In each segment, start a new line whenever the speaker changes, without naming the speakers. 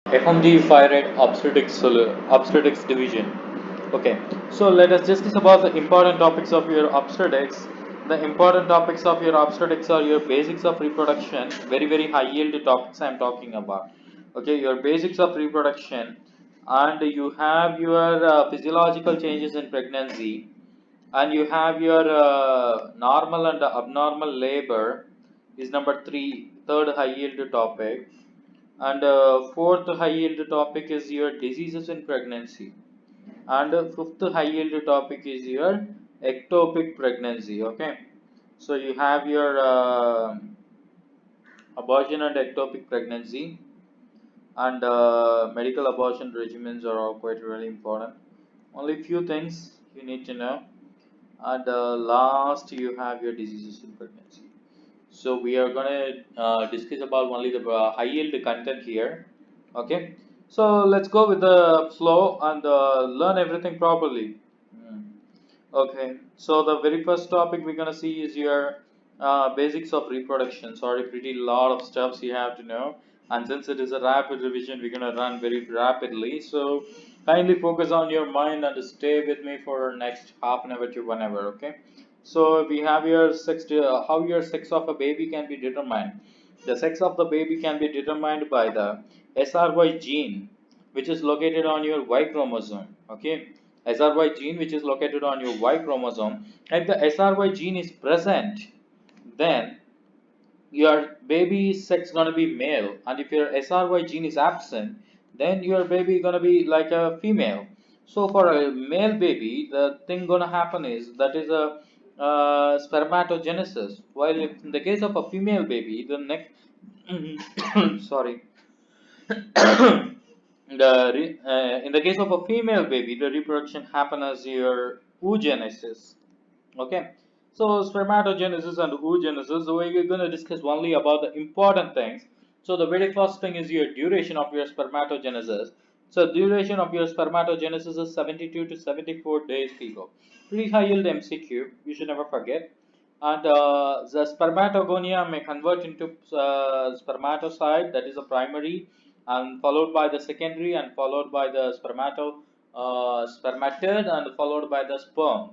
Fmge Fire Obstetrics Division. Okay, so let us discuss about the important topics of your obstetrics. The important topics of your obstetrics are your basics of reproduction, very high yield topics I am talking about. Okay, your basics of reproduction, and you have your physiological changes in pregnancy, and you have your normal and abnormal labor is number three, third high yield topic, and fourth high yield topic is your diseases in pregnancy, and fifth high yield topic is your ectopic pregnancy. Okay, so you have your abortion and ectopic pregnancy, and medical abortion regimens are all quite really important. Only few things you need to know, and last you have your diseases in pregnancy. So we are gonna discuss about only the high yield content here. Okay, so let's go with the flow and learn everything properly. Hmm. Okay, so the very first topic we're gonna see is your basics of reproduction. Sorry, pretty lot of stuffs you have to know, and since it is a rapid revision, we're gonna run very rapidly. So kindly focus on your mind and stay with me for next half an hour to 1 hour. Okay, so we have your sex, how your sex of a baby can be determined. The sex of the baby can be determined by the SRY gene, which is located on your Y chromosome. Okay, SRY gene which is located on your Y chromosome. If the SRY gene is present, then your baby sex gonna be male, and if your SRY gene is absent, then your baby gonna be like a female. So for a male baby, the thing gonna happen is that is a spermatogenesis. While if in the case of a female baby, the next sorry, in the case of a female baby, the reproduction happen as your oogenesis. Okay, so spermatogenesis and oogenesis. So we're going to discuss only about the important things. So the very first thing is your duration of your spermatogenesis. So duration of your spermatogenesis is 72 to 74 days, people. Pretty high yield MCQ. You should never forget. And the spermatogonia may convert into spermatocyte, that is a primary, and followed by the secondary, and followed by the spermatid, and followed by the sperm.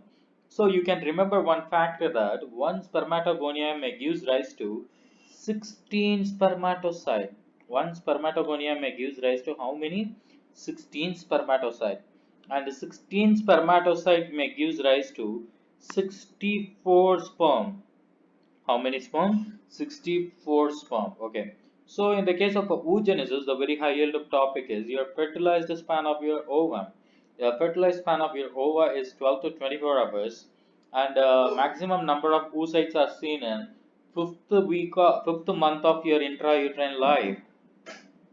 So you can remember one factor that one spermatogonia may give rise to 16 spermatocyte. One spermatogonia may give rise to how many? 16 spermatocyte. And 16 spermatocyte may give rise to 64 sperm. How many sperm? 64 sperm. Okay. So in the case of oogenesis, the very high yield of topic is your fertilized span of your ovum. The fertilized span of your ova is 12 to 24 hours, and maximum number of oocytes are seen in fifth month of your intrauterine life.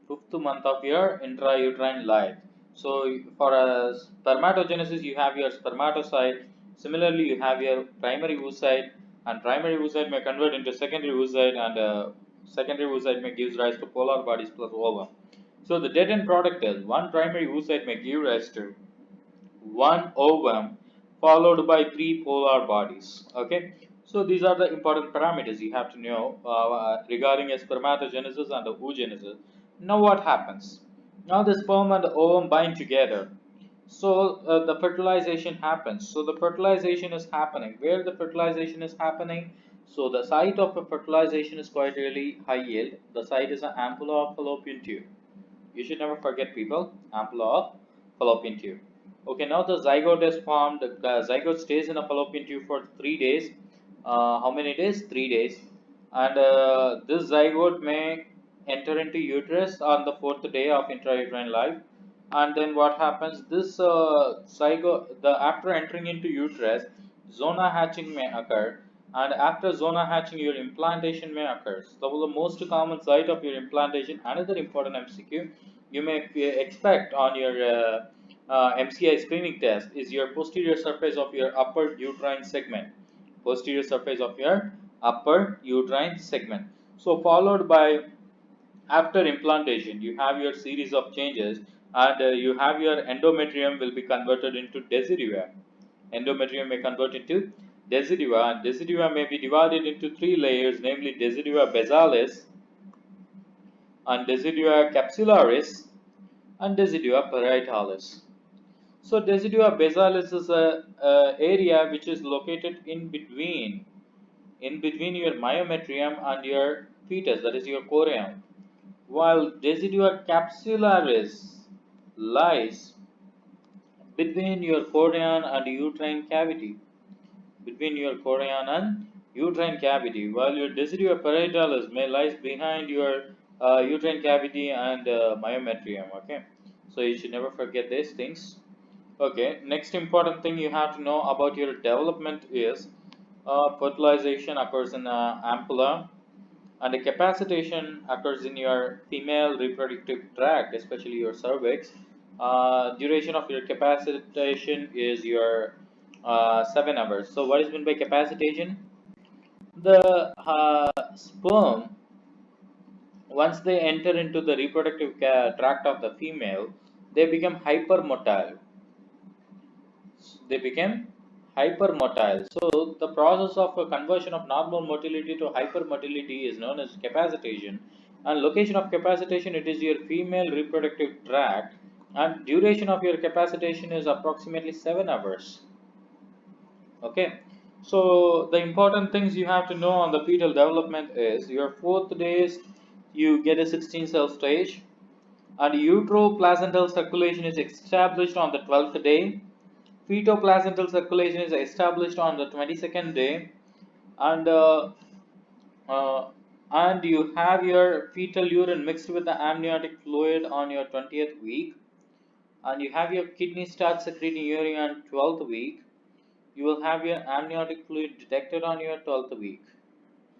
Fifth month of your intrauterine life. So for a spermatogenesis, you have your spermatocyte. Similarly, you have your primary oocyte, and primary oocyte may convert into secondary oocyte, and secondary oocyte may give rise to polar bodies plus ovum. So the dead end product is one primary oocyte may give rise to one ovum followed by three polar bodies. Okay, so these are the important parameters you have to know regarding a spermatogenesis and a oogenesis. Now what happens? Now the sperm and the ovum bind together, so the fertilization happens. So the fertilization is happening. Where the fertilization is happening? So the site of the fertilization is quite really high yield. The site is an ampulla of fallopian tube. You should never forget, people, ampulla of fallopian tube. Okay, now the zygote is formed. The zygote stays in a fallopian tube for 3 days. How many days? 3 days. And this zygote may enter into uterus on the fourth day of intrauterine life. And then what happens? This zygote, after entering into uterus, zona hatching may occur, and after zona hatching, your implantation may occur. So the most common site of your implantation, another important MCQ you may expect on your MCI screening test, is your posterior surface of your upper uterine segment. Posterior surface of your upper uterine segment. So followed by, after implantation, you have your series of changes, and you have your endometrium will be converted into decidua. Endometrium may convert into decidua, and decidua may be divided into three layers, namely decidua basalis and decidua capsularis and decidua parietalis. So decidua basalis is a area which is located in between your myometrium and your fetus, that is your chorion, while decidua capsularis lies between your chorion and uterine cavity. Between your chorion and uterine cavity, while your decidua parietalis may lies behind your uterine cavity and myometrium. Okay, so you should never forget these things. Okay, next important thing you have to know about your development is fertilization occurs in ampulla, and the capacitation occurs in your female reproductive tract, especially your cervix. Duration of your capacitation is your 7 hours. So what is meant by capacitation? The sperm, once they enter into the reproductive tract of the female, they become hypermotile. They became hypermotile. So the process of a conversion of normal motility to hypermotility is known as capacitation. And location of capacitation, it is your female reproductive tract, and duration of your capacitation is approximately 7 hours. Okay, so the important things you have to know on the fetal development is your 4th days you get a 16 cell stage, and uteroplacental circulation is established on the 12th day. Fetoplacental circulation is established on the 22nd day, and uh, and you have your fetal urine mixed with the amniotic fluid on your 20th week, and you have your kidney start secreting urine on 12th week. You will have your amniotic fluid detected on your 12th week.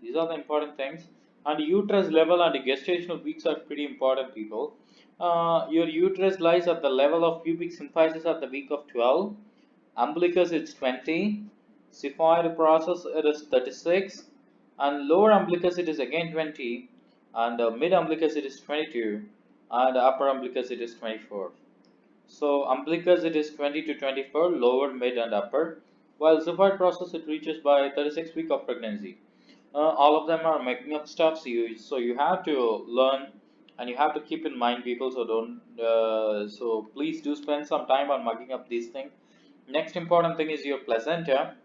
These are the important things. And uterus level and gestational weeks are pretty important, people. Your uterus lies at the level of pubic symphysis at the week of 12. Umbilicus is 20. Xiphoid process it is 36. And lower umbilicus it is again 20. And mid umbilicus it is 22. And upper umbilicus it is 24. So umbilicus it is 20 to 24, lower, mid and upper. While xiphoid process it reaches by 36 week of pregnancy. All of them are making up stuff, so you have to learn and you have to keep in mind, people. So don't so please do spend some time on mugging up these things. Next important thing is your placenta.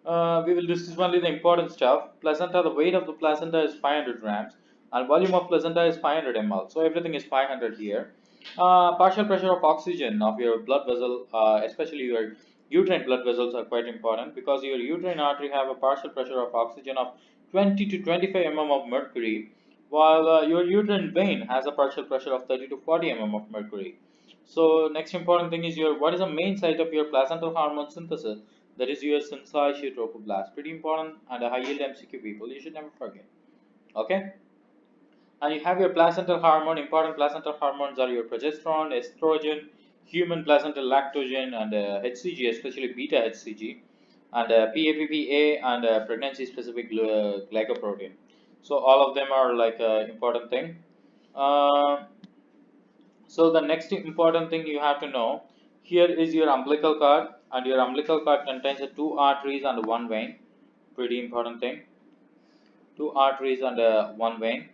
We will discuss only the important stuff. Placenta, the weight of the placenta is 500 grams and volume of placenta is 500 ml. So everything is 500 here. Partial pressure of oxygen of your blood vessel, especially your uterine blood vessels, are quite important because your uterine artery have a partial pressure of oxygen of 20 to 25 mm of mercury, while your uterine vein has a partial pressure of 30 to 40 mm of mercury. So next important thing is your what is the main site of your placental hormone synthesis? That is your syncytia trophoblast. Pretty important and a high yield MCQ, people. You should never forget. Okay. And you have your placental hormone. Important placental hormones are your progesterone, estrogen, human placental lactogen, and HCG, especially beta HCG, and PAPPA, and pregnancy specific glycoprotein. So all of them are like important thing. Uh, so the next important thing you have to know here is your umbilical cord, and your umbilical cord contains two arteries and one vein. Pretty important thing. Two arteries and one vein.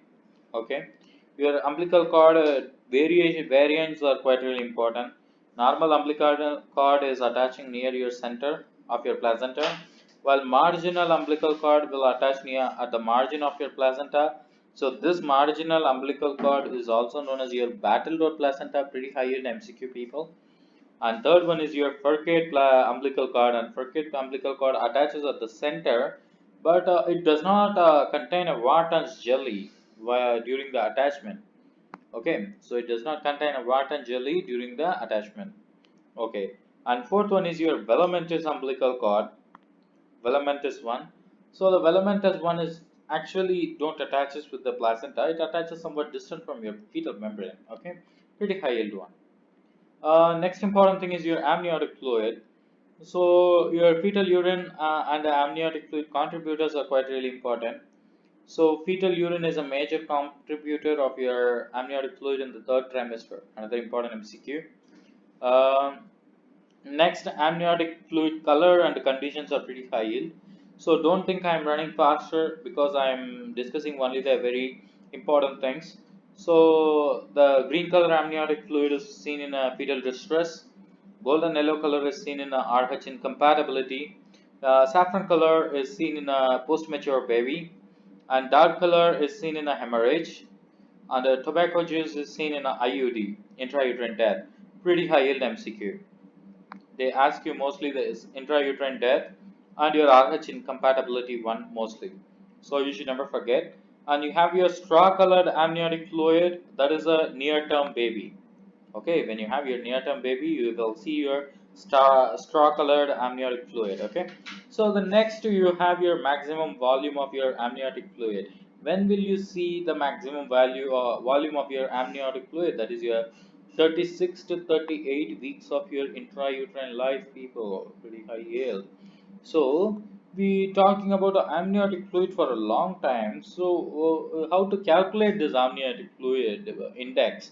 Okay, your umbilical cord variants are quite really important. Normal umbilical cord is attaching near your center of your placenta, while marginal umbilical cord will attach near at the margin of your placenta. So this marginal umbilical cord is also known as your battle rod placenta. Pretty high yield MCQ, people. And third one is your furcate umbilical cord, and furcate umbilical cord attaches at the center, but it does not contain a Wharton's jelly during the attachment. Okay, so it does not contain a Wharton jelly during the attachment. Okay, and fourth one is your velamentous umbilical cord, velamentous one. So the velamentous one is actually don't attaches with the placenta; it attaches somewhat distant from your fetal membrane. Okay, pretty high yield one. Next important thing is your amniotic fluid. So your fetal urine and the amniotic fluid contributors are quite really important. So fetal urine is a major contributor of your amniotic fluid in the third trimester. Another important MCQ. Um, Next, amniotic fluid color and conditions are pretty high yield. So don't think I'm running faster because I'm discussing only the very important things. So the green color amniotic fluid is seen in a fetal distress. Golden yellow color is seen in a RH incompatibility. Saffron color is seen in a post-mature baby, and dark color is seen in a hemorrhage. And tobacco juice is seen in a IUD, intrauterine death. Pretty high yield MCQ. They ask you mostly the intrauterine death and your RH incompatibility one mostly. So you should never forget. And you have your straw colored amniotic fluid, that is a near term baby. Okay, when you have your near term baby, you will see your straw colored amniotic fluid. Okay, so the next you have your maximum volume of your amniotic fluid. When will you see the maximum value or volume of your amniotic fluid? That is your 36 to 38 weeks of your intrauterine life, people. Pretty high yield. So we talking about amniotic fluid for a long time. So how to calculate this amniotic fluid index?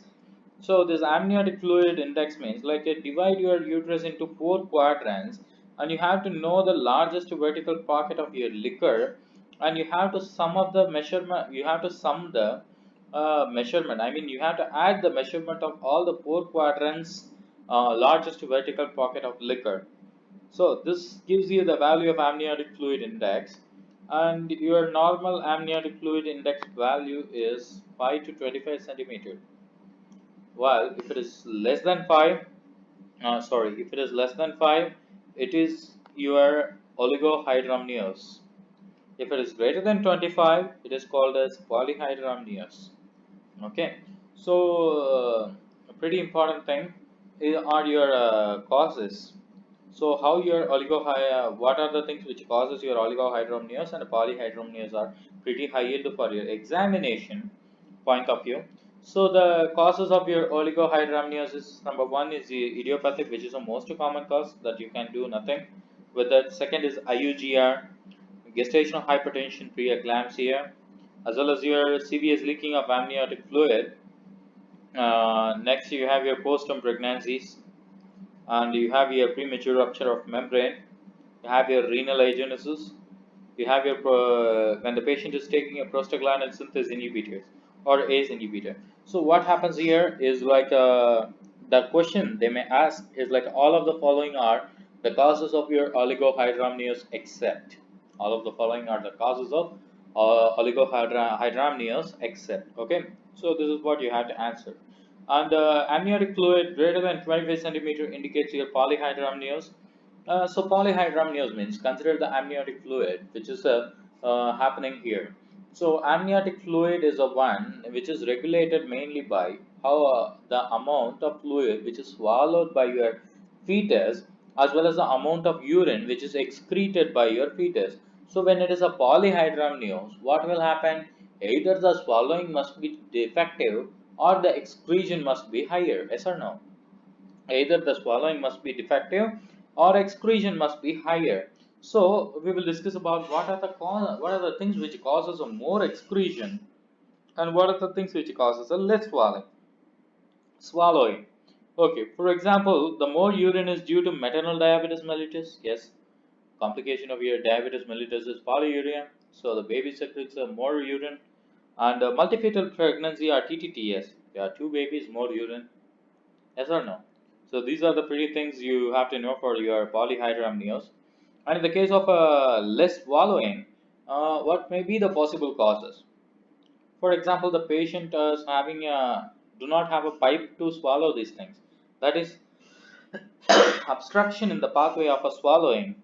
So this amniotic fluid index means like divide your uterus into four quadrants, and you have to know the largest vertical pocket of your liquor, and you have to sum up the measurement. You have to sum the measurement. I mean, you have to add the measurement of all the four quadrants largest vertical pocket of liquor. So this gives you the value of amniotic fluid index, and your normal amniotic fluid index value is 5 to 25 centimeter. While if it is less than 5, if it is less than 5, it is your oligohydramnios. If it is greater than 25, it is called as polyhydramnios. Okay, so a pretty important thing are your causes. So how your what are the things which causes your oligohydramnios and polyhydramnios are pretty high yield for your examination point of view. So the causes of your oligohydramnios number one is the idiopathic, which is the most common cause that you can do nothing with that. Second is IUGR, gestational hypertension, preeclampsia, as well as your CVS leaking of amniotic fluid. Next, you have your postpartum pregnancies, and you have your premature rupture of membrane. You have your renal agenesis. You have your when the patient is taking a prostaglandin synthase inhibitors or ACE inhibitor. So what happens here is like the question they may ask is like all of the following are the causes of your oligohydramnios except. All of the following are the causes of oligohydramnios except. Okay, so this is what you have to answer. And amniotic fluid greater than 25 centimeter indicates your polyhydramnios. So polyhydramnios means consider the amniotic fluid which is happening here. So amniotic fluid is a one which is regulated mainly by how the amount of fluid which is swallowed by your fetus, as well as the amount of urine which is excreted by your fetus. So when it is a polyhydramnios, what will happen? Either the swallowing must be defective or the excretion must be higher. Yes or no? Either the swallowing must be defective or excretion must be higher. So we will discuss about what are the things which causes a more excretion, and what are the things which causes a less swallowing. Okay, for example, the more urine is due to maternal diabetes mellitus. Yes, complication of your diabetes mellitus is polyuria, so the baby secretes more urine. And multifetal pregnancy or TTTS, there are two babies, more urine. Yes or no? So these are the pretty things you have to know for your polyhydramnios. And in the case of less swallowing, what may be the possible causes? For example, the patient is having do not have a pipe to swallow these things. That is obstruction in the pathway of a swallowing.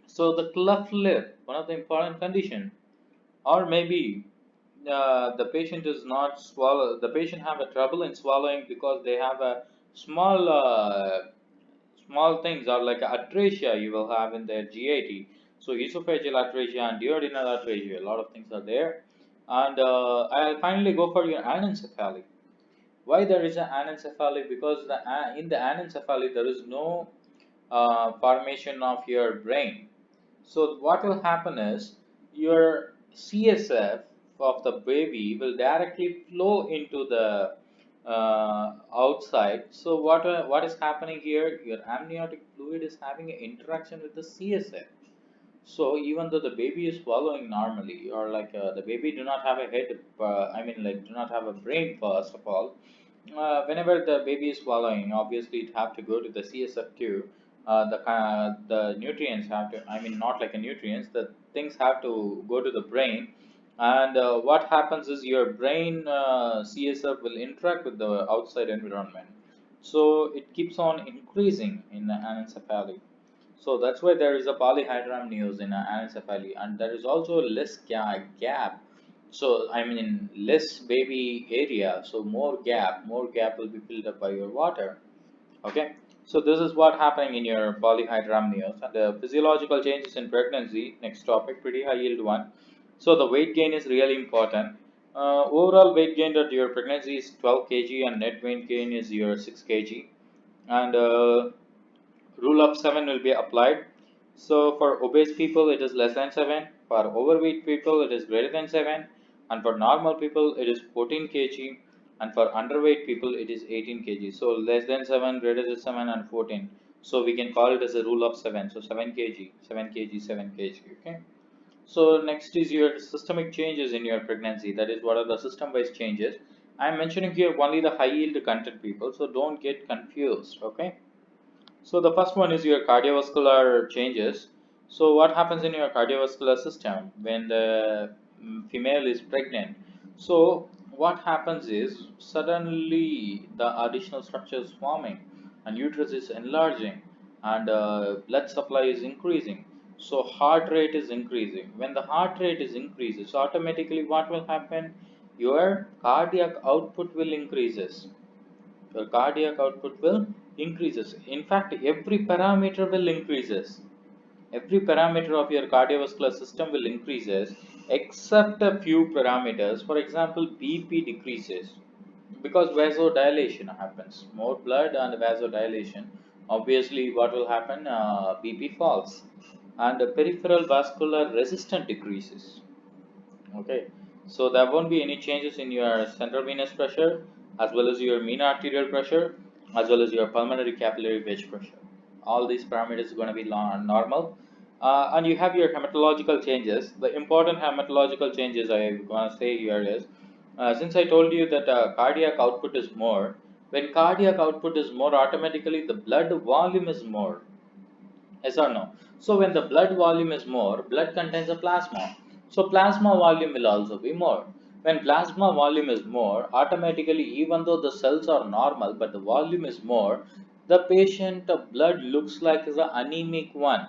So the cleft lip, one of the important condition, or maybe the patient is not swallow. The patient have a trouble in swallowing because they have a small small things are like atresia you will have in their GIT. So esophageal atresia and duodenal atresia, a lot of things are there. And I'll finally go for your anencephaly. Why there is an anencephaly? Because in the anencephaly there is no formation of your brain. So what will happen is your CSF of the baby will directly flow into the outside. So what is happening here? Your amniotic fluid is having an interaction with the CSF. So even though the baby is swallowing normally, or like the baby do not have a head, I mean like do not have a brain first of all, whenever the baby is swallowing, obviously it have to go to the CSF tube. The nutrients have to, I mean not like a nutrients, the things have to go to the brain, and what happens is your brain CSF will interact with the outside environment, so it keeps on increasing in the anencephaly. So that's why there is a polyhydramnios in anencephaly, and there is also less gap. So I mean less baby area, so more gap will be filled up by your water. Okay, so this is what happening in your polyhydramnios and the physiological changes in pregnancy. Next topic, pretty high yield one. So the weight gain is really important. Overall weight gain at your pregnancy is 12 kg and net weight gain is your 6 kg. And rule of 7 will be applied. So for obese people it is less than 7, for overweight people it is greater than 7, and for normal people it is 14 kg, and for underweight people it is 18 kg. So less than 7, greater than 7, and 14. So we can call it as a rule of 7. So 7 kg, 7 kg, 7 kg. Okay. So next is your systemic changes in your pregnancy. That is, what are the system-wise changes? I am mentioning here only the high yield content people, so don't get confused. Okay. So the first one is your cardiovascular changes. So what happens in your cardiovascular system when the female is pregnant? So what happens is suddenly the additional structure is forming and uterus is enlarging and blood supply is increasing. So heart rate is increasing. When the heart rate is increases, automatically what will happen? Your cardiac output will increases, your cardiac output will increases. In fact, every parameter will increases. Every parameter of your cardiovascular system will increases except a few parameters. For example, BP decreases because vasodilation happens. More blood and vasodilation. Obviously, what will happen? BP falls, and the peripheral vascular resistance decreases. Okay, so there won't be any changes in your central venous pressure, as well as your mean arterial pressure, as well as your pulmonary capillary wedge pressure. All these parameters are going to be normal. And you have your hematological changes. The important hematological changes I want to say here is, since I told you that cardiac output is more, when cardiac output is more, automatically the blood volume is more. Yes or no? So when the blood volume is more, blood contains a plasma. So plasma volume will also be more. When plasma volume is more, automatically even though the cells are normal but the volume is more, the patient blood looks like the anemic one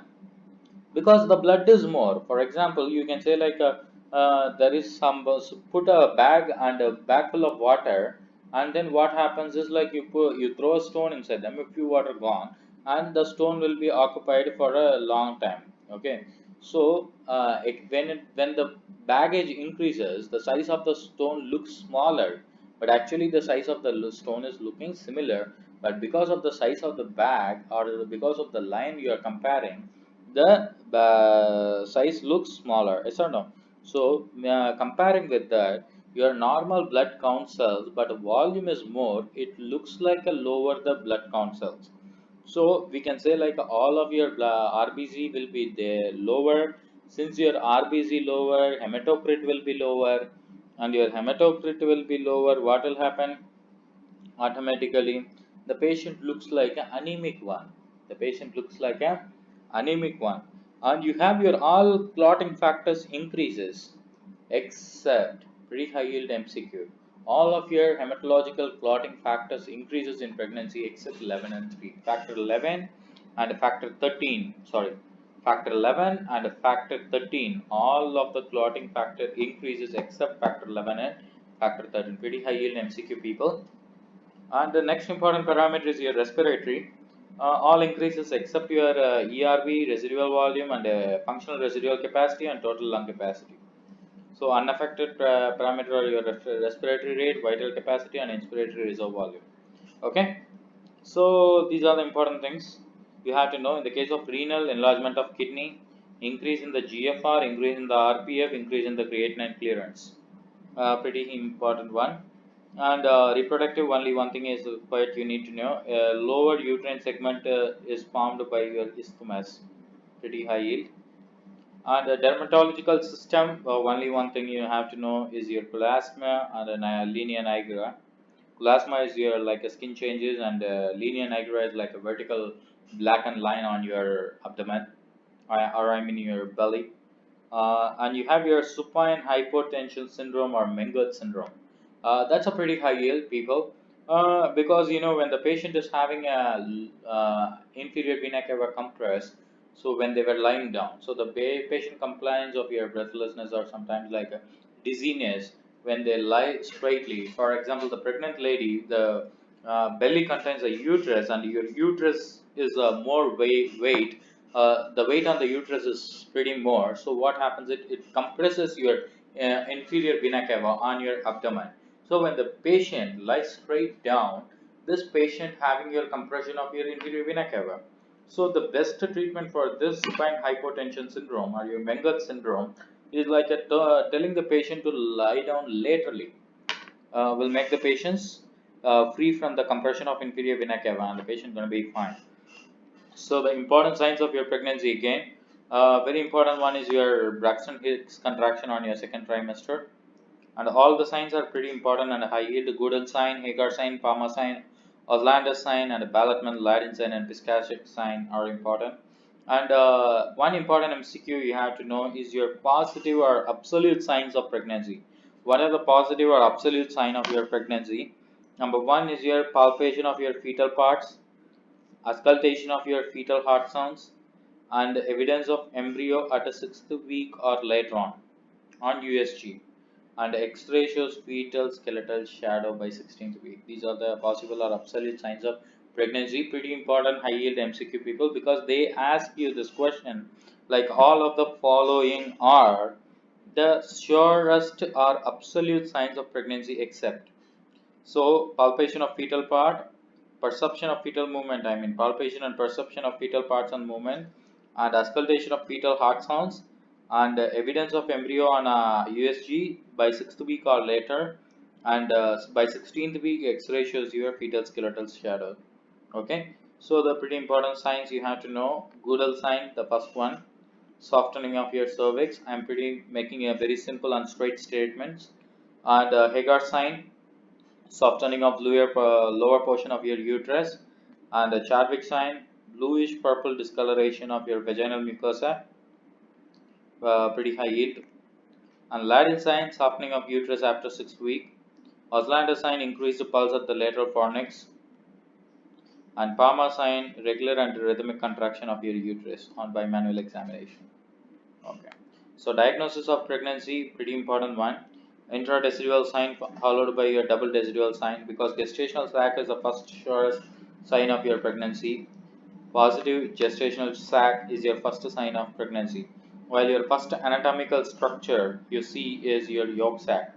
because the blood is more. For example, you can say like there is some put a bag and a bag full of water, and then what happens is like you throw a stone inside them, a few water gone, and the stone will be occupied for a long time. Okay, so when the baggage increases, the size of the stone looks smaller, but actually the size of the stone is looking similar. But because of the size of the bag or because of the line you are comparing, the size looks smaller, yes or no? So comparing with that, your normal blood count cells but volume is more, it looks like a lower the blood count cells. So we can say like all of your RBC will be there lower. Since your RBC lower, hematocrit will be lower, and your hematocrit will be lower, what will happen? Automatically the patient looks like an anemic one. The patient looks like an anemic one, and you have your all clotting factors increases except pretty high yield MCQ. All of your hematological clotting factors increases in pregnancy except 11 and 3, factor 11 and factor 13, sorry, factor 11 and factor 13, all of the clotting factor increases except factor 11 and factor 13. Pretty high yield MCQ people. And the next important parameter is your respiratory. All increases except your ERV, residual volume, and functional residual capacity and total lung capacity. So unaffected parameter are your respiratory rate, vital capacity, and inspiratory reserve volume. Okay. So these are the important things you have to know. In the case of renal, enlargement of kidney, increase in the GFR, increase in the RPF, increase in the creatinine clearance. Pretty important one. And reproductive, only one thing is quite you need to know. Lower uterine segment is formed by your isthmus, pretty high yield. And the dermatological system, only one thing you have to know is your plasma and a linea nigra. Plasma is your like a skin changes, and linea nigra is like a vertical blackened line on your abdomen, or I mean your belly. And you have your supine hypotension syndrome or Mengele syndrome. That's a pretty high yield, people, because when the patient is having a inferior vena cava compress, so when they were lying down, so the patient complains of your breathlessness or sometimes like a dizziness when they lie straightly. For example, the pregnant lady, the belly contains a uterus, and your uterus is more weight. The weight on the uterus is pretty more. So what happens? It compresses your inferior vena cava on your abdomen. So when the patient lies straight down, this patient having your compression of your inferior vena cava. So the best treatment for this supine hypotension syndrome or your Mengele syndrome is like telling the patient to lie down laterally. Will make the patients free from the compression of inferior vena cava, and the patient going to be fine. So the important signs of your pregnancy again, very important one is your Braxton Hicks contraction on your second trimester, and all the signs are pretty important and high yield. Goodell sign, Hagar sign, Palmer sign, Orlander sign, and Ballatman, Ladin sign, and Piscacek sign are important. And one important MCQ you have to know is your positive or absolute signs of pregnancy. What are the positive or absolute sign of your pregnancy? Number one is your palpation of your fetal parts, auscultation of your fetal heart sounds, and evidence of embryo at a sixth week or later on USG, and X-ray shows fetal skeletal shadow by 16th week. These are the possible or absolute signs of pregnancy. Pretty important high yield MCQ, people, because they ask you this question like all of the following are the surest or absolute signs of pregnancy except. So palpation of fetal part, perception of fetal movement, I mean palpation and perception of fetal parts and movement, and auscultation of fetal heart sounds, and evidence of embryo on USG by 6th week or later, and by 16th week X-ray shows your fetal skeletal shadow. Okay, so the pretty important signs you have to know. Goodell sign, the first one, softening of your cervix. I'm pretty making a very simple and straight statements. And Hagar sign, softening of lower portion of your uterus, and the Chadwick sign, bluish purple discoloration of your vaginal mucosa, pretty high yield, and Ladin sign, softening of uterus after 6th week, Oslander sign, increased pulse at the lateral fornix, and Palmer sign, regular and rhythmic contraction of your uterus on bimanual examination. Okay, so diagnosis of pregnancy, pretty important one. Intradecidual sign followed by your double decidual sign, because gestational sac is the first surest sign of your pregnancy. Positive gestational sac is your first sign of pregnancy, while your first anatomical structure you see is your yolk sac.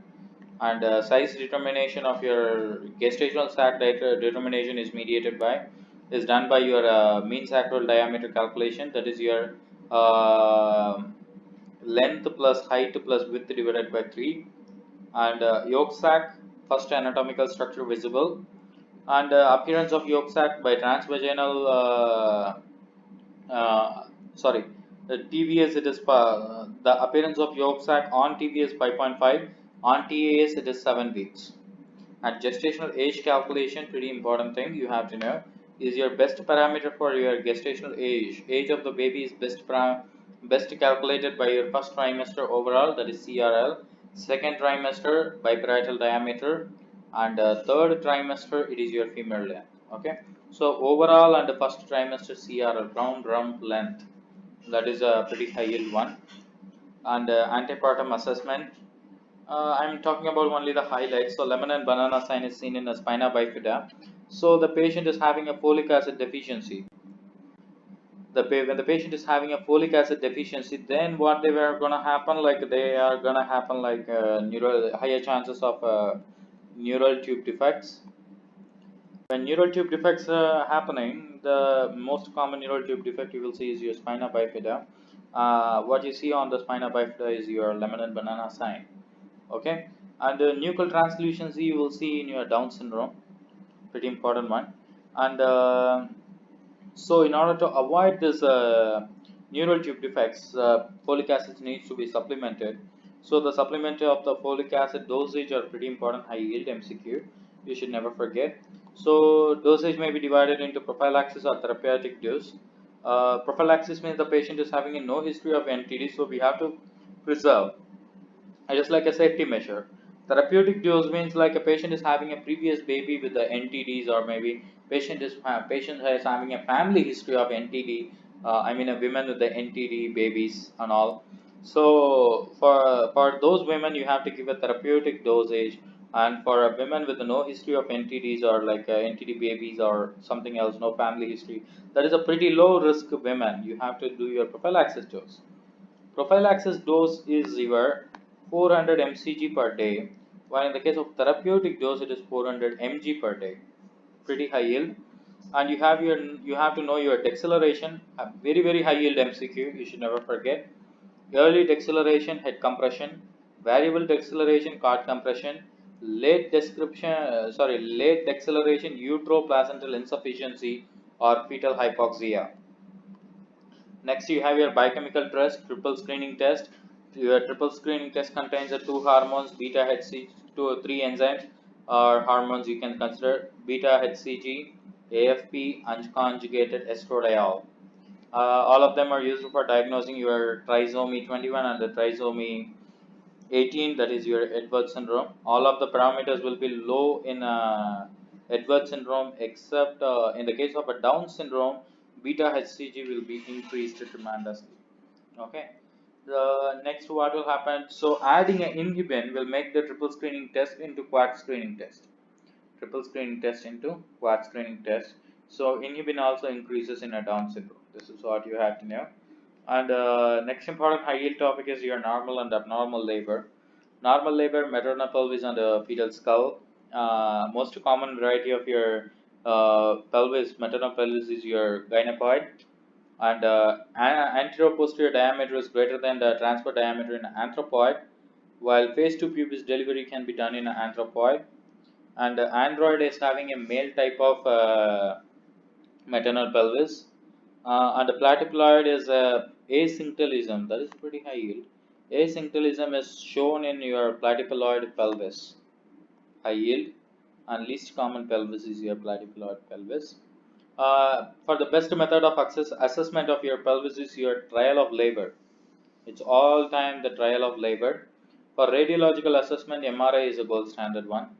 And size determination of your gestational sac determination is done by your mean sacral diameter calculation, that is your uh, length plus height plus width divided by 3, and yolk sac, first anatomical structure visible, and appearance of yolk sac by transvaginal sorry, the TVS, it is the appearance of yolk sac on TVS 5.5, on TAS it is 7 weeks. And gestational age calculation, pretty important thing you have to know, is your best parameter for your gestational age of the baby is best calculated by your first trimester overall, that is CRL, second trimester biparietal diameter, and third trimester it is your femur length. Okay, so overall and the first trimester CRL, round rump length, that is a pretty high yield one. And antepartum assessment, I'm talking about only the highlights. So lemon and banana sign is seen in the spina bifida. So the patient is having a folic acid deficiency. When the patient is having a folic acid deficiency, then what they were gonna happen, like they are gonna happen like neural higher chances of neural tube defects. When neural tube defects are happening, the most common neural tube defect you will see is your spina bifida. What you see on the spina bifida is your lemon and banana sign. Okay, and nuchal translucency you will see in your Down syndrome, pretty important one. And so in order to avoid this neural tube defects, folic acid needs to be supplemented. So the supplementary of the folic acid dosage are pretty important. High yield MCQ, you should never forget. So dosage may be divided into prophylaxis or therapeutic dose. Prophylaxis means the patient is having a no history of NTD, so we have to preserve just like a safety measure. Therapeutic dose means like a patient is having a previous baby with the NTDs, or maybe patient is having a family history of NTD. I mean, a women with the NTD babies and all. So for those women, you have to give a therapeutic dosage, and for a women with no history of NTDs, or like NTD babies or something else, no family history, that is a pretty low risk women. You have to do your prophylaxis dose. Prophylaxis dose is your 400 mcg per day, while in the case of therapeutic dose it is 400 mg per day. Pretty high yield. And you have to know your deceleration, a very high yield MCQ. You should never forget. Early deceleration head compression, variable deceleration cord compression, late deceleration uteroplacental insufficiency or fetal hypoxia. Next, you have your biochemical test, triple screening test. Your triple screening test contains the two hormones, beta HCG, two or three enzymes or hormones you can consider: beta HCG, AFP, unconjugated estradiol. All of them are used for diagnosing your trisomy 21 and the trisomy 18, that is your Edwards syndrome. All of the parameters will be low in Edwards syndrome, except in the case of a Down syndrome, beta HCG will be increased tremendously. Okay. The next what will happen? So adding an inhibin will make the triple screening test into quad screening test. Triple screening test into quad screening test. So inhibin also increases in a Down syndrome. This is what you have to know. And next important high yield topic is your normal and abnormal labor. Normal labor, maternal pelvis and fetal skull. Most common variety of your pelvis, maternal pelvis, is your gynecoid, and anteroposterior diameter is greater than the transfer diameter in anthropoid, while phase 2 pubis delivery can be done in anthropoid. And android is having a male type of maternal pelvis, and the platyploid is asynctalism, that is pretty high yield. Asynctalism is shown in your platyploid pelvis, high yield, and least common pelvis is your platyploid pelvis. For the best method of assessment of your pelvis is your trial of labor. It's all time the trial of labor. For radiological assessment, MRI is a gold standard one.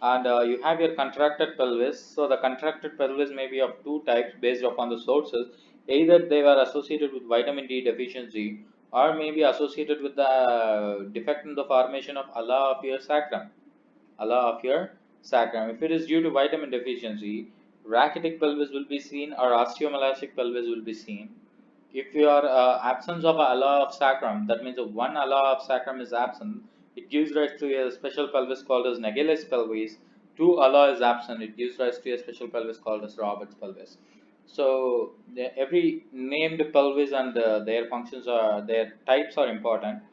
And you have your contracted pelvis. So the contracted pelvis may be of two types based upon the sources. Either they were associated with vitamin D deficiency, or may be associated with the defect in the formation of ala of your sacrum. Allah of your sacrum. If it is due to vitamin deficiency, rachitic pelvis will be seen or osteomalastic pelvis will be seen. If your absence of Allah of sacrum, that means one Allah of sacrum is absent, it gives rise to a special pelvis called as Naegeli's pelvis. Two Allah is absent, it gives rise to a special pelvis called as Robert's pelvis. So every named pelvis and their functions are, their types are important.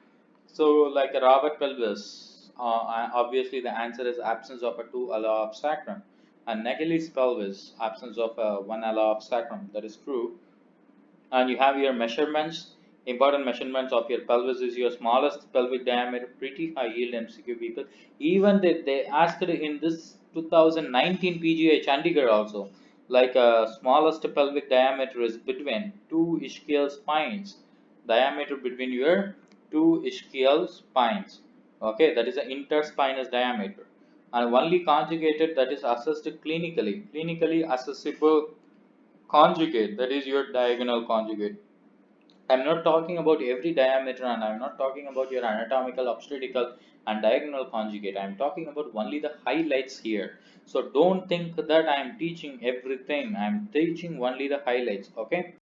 So like a Robert pelvis, obviously the answer is absence of a two ala of sacrum. And Naegeli's pelvis, absence of one ala of sacrum. That is true. And you have your measurements. Important measurements of your pelvis is your smallest pelvic diameter, pretty high yield MCQ people. Even they asked in this 2019 PGI Chandigarh also, like smallest pelvic diameter is between two ischial spines, diameter between your two ischial spines. Okay, that is the interspinous diameter. And only conjugated, that is assessed clinically accessible conjugate, that is your diagonal conjugate. I'm not talking about every diameter, and I'm not talking about your anatomical, obstetrical and diagonal conjugate. I'm talking about only the highlights here. So don't think that I'm teaching everything. I'm teaching only the highlights. Okay.